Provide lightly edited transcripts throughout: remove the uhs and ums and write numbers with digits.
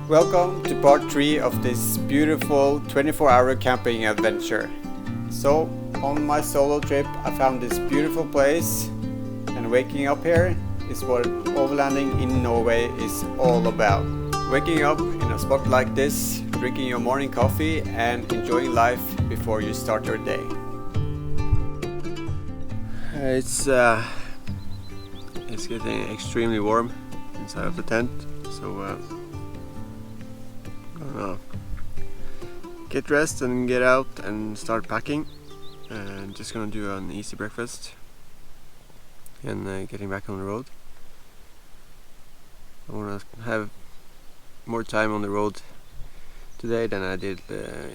Welcome to part 3 of this beautiful 24-hour camping adventure. So, on my solo trip I found this beautiful place, and waking up here is what overlanding in Norway is all about. Waking up in a spot like this, drinking your morning coffee and enjoying life before you start your day. It's getting extremely warm inside of the tent, so gonna get dressed and get out and start packing, and just gonna do an easy breakfast and getting back on the road. I wanna have more time on the road today than I did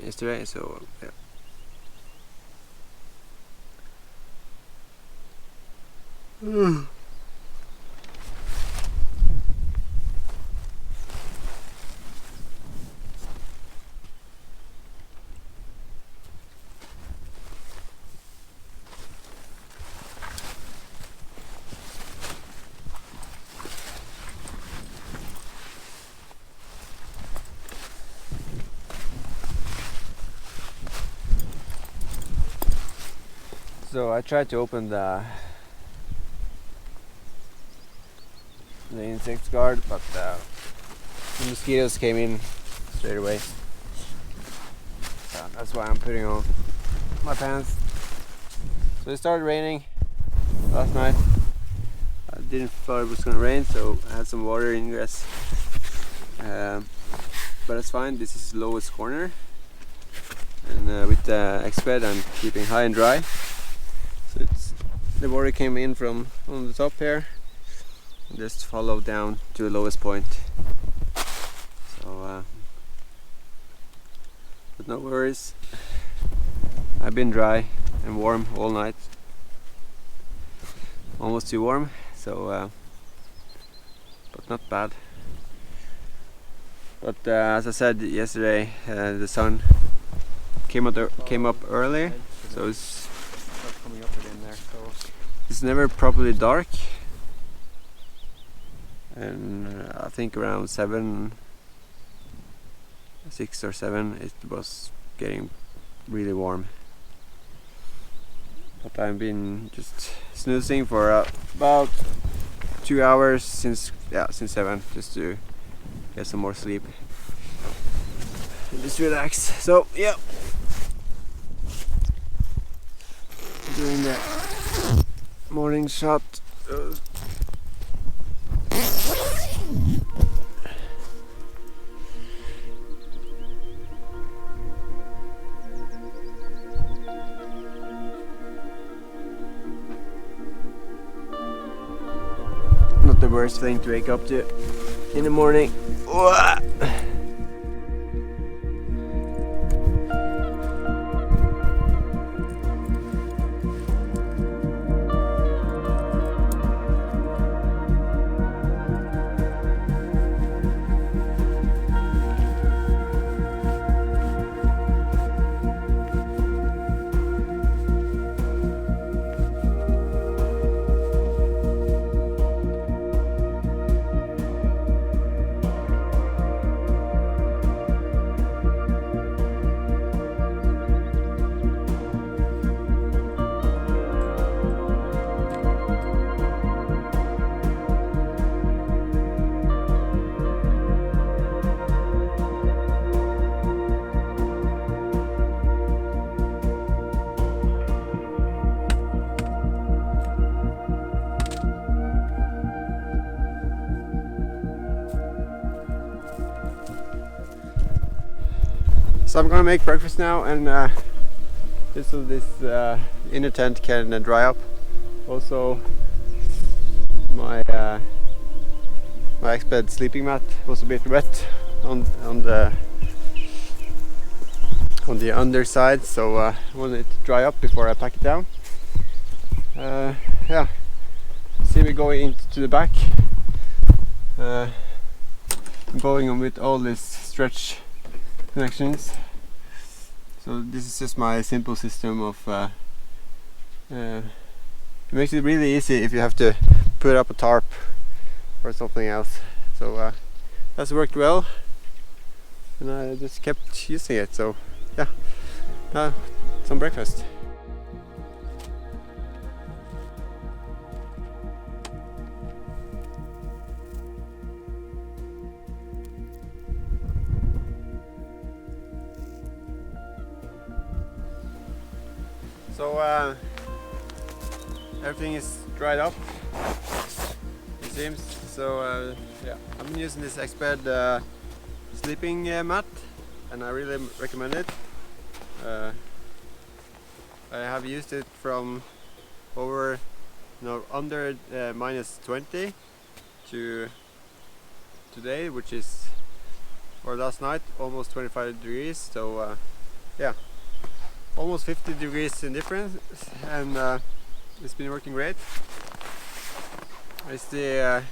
yesterday, so yeah. So I tried to open the insect guard, but the mosquitoes came in straight away. So that's why I'm putting on my pants. So it started raining last night. I didn't thought it was gonna rain, so I had some water ingress. But it's fine. This is the lowest corner, and with the X-bed I'm keeping high and dry. So the water came in from on the top here and just followed down to the lowest point. So but no worries, I've been dry and warm all night, almost too warm, so but not bad. But as I said yesterday, the sun came up early, so it's coming up again there. So it's never properly dark, and I think around 6 or 7 it was getting really warm. But I've been just snoozing for about 2 hours since 7, just to get some more sleep and just relax. So yeah, doing the morning shot. Not the worst thing to wake up to in the morning. So I'm gonna make breakfast now, and just so this inner tent can dry up. Also, my X-bed sleeping mat was a bit wet on the underside, so I wanted it to dry up before I pack it down. Yeah, see me going into the back. Going on with all these stretch connections. So this is just my simple system of it makes it really easy if you have to put up a tarp or something else. So that's worked well. and I just kept using it. So yeah, now some breakfast. So everything is dried up, it seems. So yeah, I'm using this Exped sleeping mat, and I really recommend it. I have used it from over, under -20 to today, which is, or last night, almost 25 degrees. So yeah, almost 50 degrees in difference, and it's been working great. It's the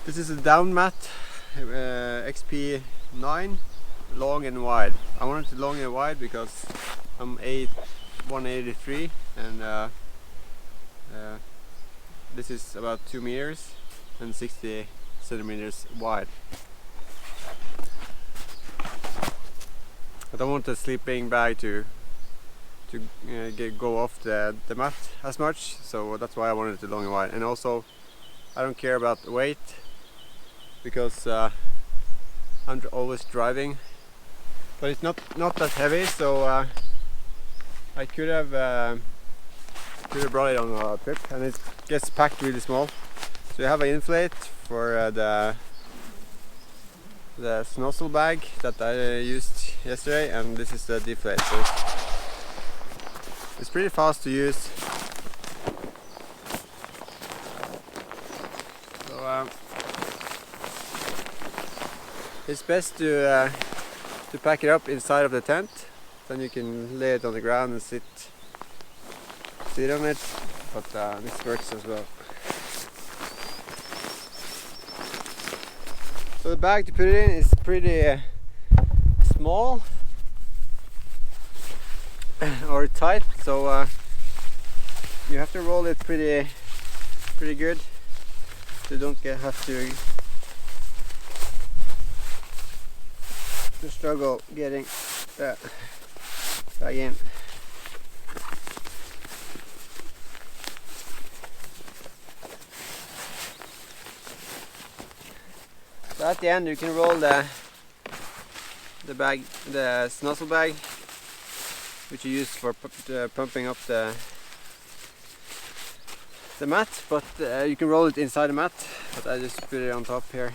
this is a down mat, XP9, long and wide. I wanted it long and wide because I'm 183, and this is about 2 meters and 60 centimeters wide. I don't want the sleeping bag to go off the mat as much, so that's why I wanted it long and wide. And also, I don't care about the weight because I'm always driving, but it's not that heavy, so I could have brought it on a trip, and it gets packed really small. So you have an inflate for the snozzle bag that I used yesterday, and this is the deflate. So it's pretty fast to use. So it's best to pack it up inside of the tent. Then you can lay it on the ground and sit on it. But this works as well. So the bag to put it in is pretty small or tight, so you have to roll it pretty good, so you don't have to struggle getting that bag in. So at the end you can roll the snozzle bag, which you use for pumping up the mat, but you can roll it inside the mat, but I just put it on top here.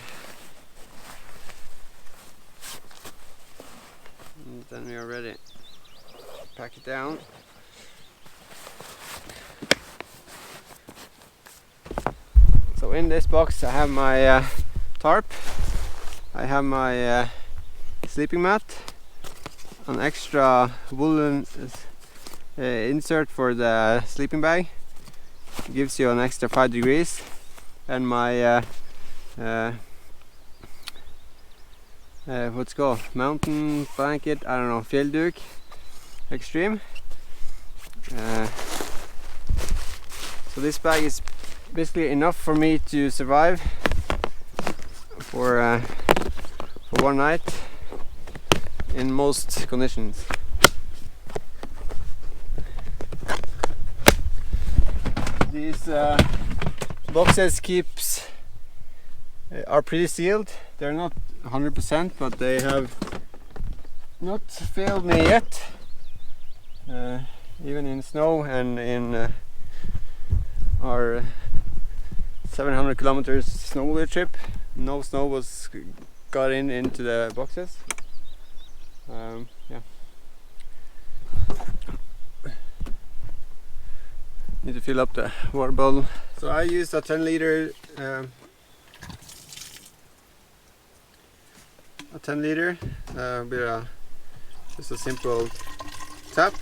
And then we are ready to pack it down. So in this box I have my tarp, I have my sleeping mat, an extra woolen insert for the sleeping bag, it gives you an extra 5 degrees, and my what's it called, mountain blanket, I don't know, Fjellduk Extreme. So this bag is basically enough for me to survive for one night in most conditions. These boxes are pretty sealed. They're not 100%, but they have not failed me yet. Even in snow and in our 700 kilometers snowmobile trip, no snow got into the boxes. Yeah. Need to fill up the water bottle. So I used a 10 liter with just a simple tap.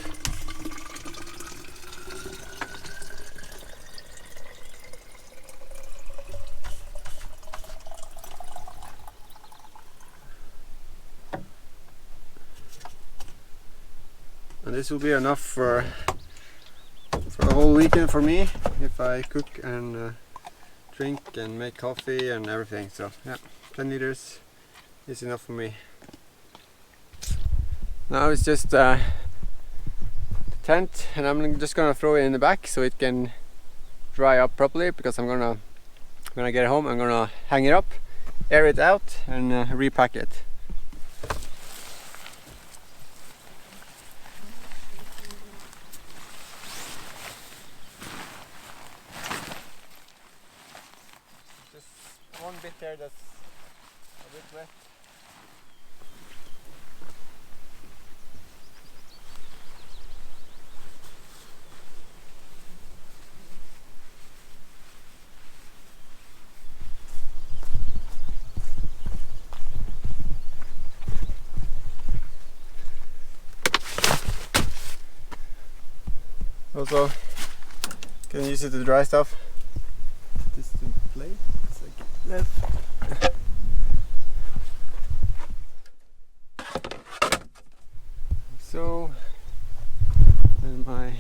And this will be enough for a whole weekend for me if I cook and drink and make coffee and everything. So yeah, 10 liters is enough for me. Now it's just the tent, and I'm just gonna throw it in the back so it can dry up properly, because when I get home I'm gonna hang it up, air it out, and repack it. Just one bit there that's a bit wet. Also, can use it to dry stuff. Distant plate, it's like left. So, and my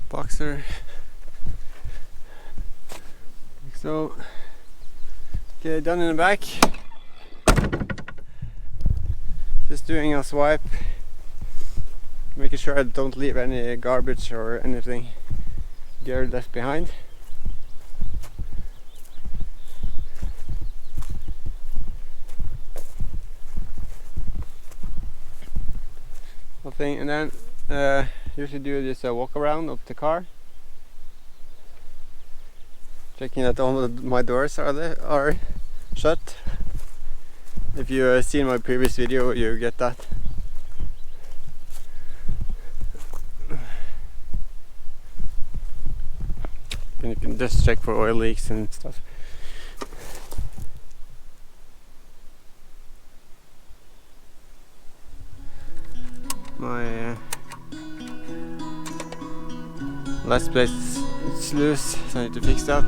boxer. Like so. Get it done in the back. Just doing a swipe, making sure I don't leave any garbage or anything gear left behind. Nothing, and then usually do just a walk around of the car, checking that all of my doors are shut. If you have seen my previous video, you get that. And you can just check for oil leaks and stuff. My last plate is loose, so I need to fix that.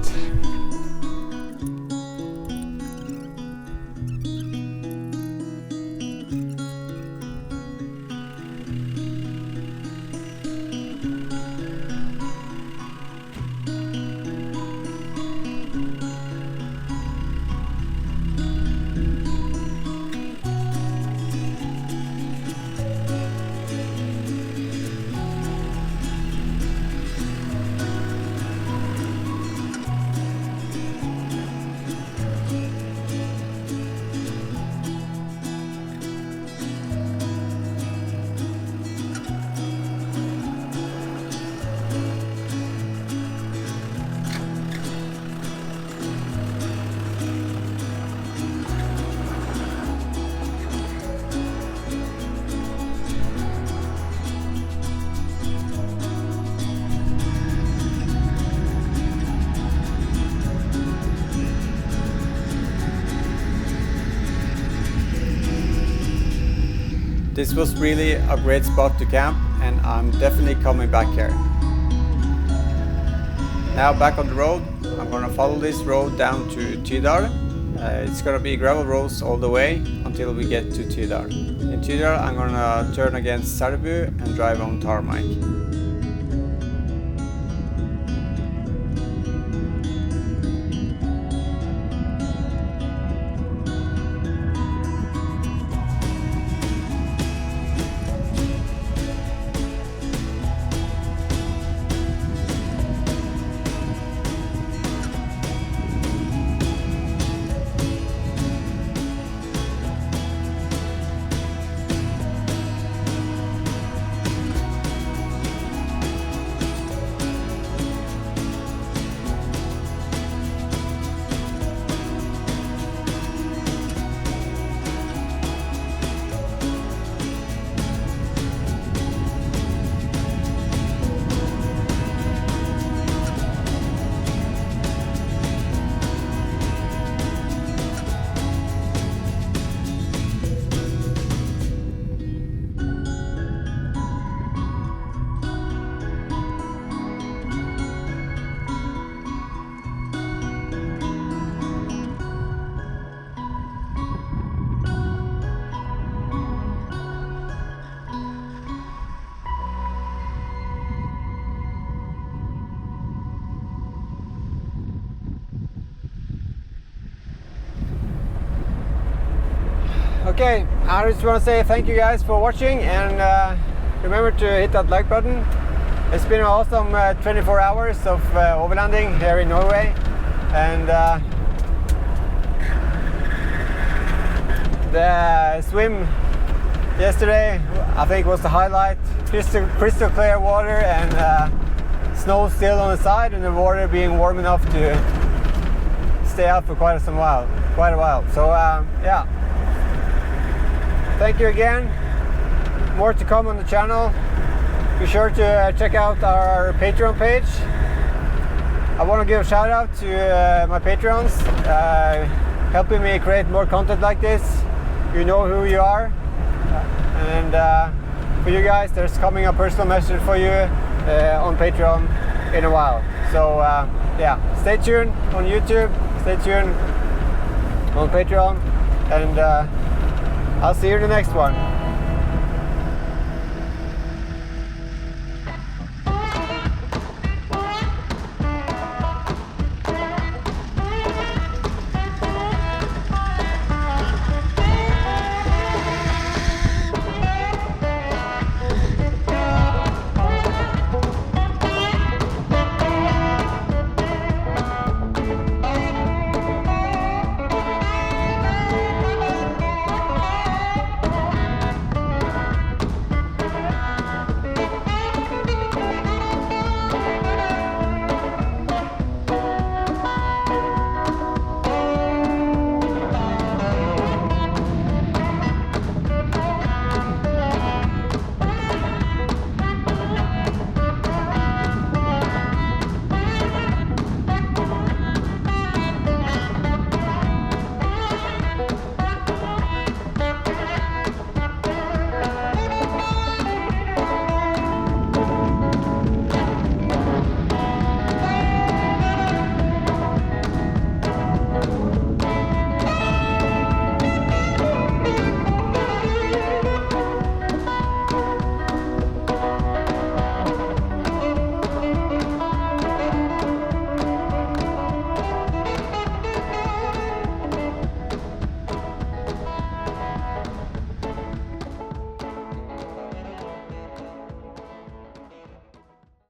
This was really a great spot to camp, and I'm definitely coming back here. Now back on the road, I'm gonna follow this road down to Tydal. It's gonna be gravel roads all the way until we get to Tydal. In Tydal I'm gonna turn against Selbu and drive on tarmac. Okay, I just want to say thank you guys for watching, and remember to hit that like button. It's been an awesome 24 hours of overlanding here in Norway, and the swim yesterday I think was the highlight. Crystal clear water, and snow still on the side, and the water being warm enough to stay out for quite a while. So yeah, thank you again. More to come on the channel. Be sure to check out our Patreon page. I want to give a shout out to my patrons, helping me create more content like this. You know who you are, and for you guys, there's coming a personal message for you on Patreon in a while. So yeah, stay tuned on YouTube, stay tuned on Patreon, and I'll see you in the next one.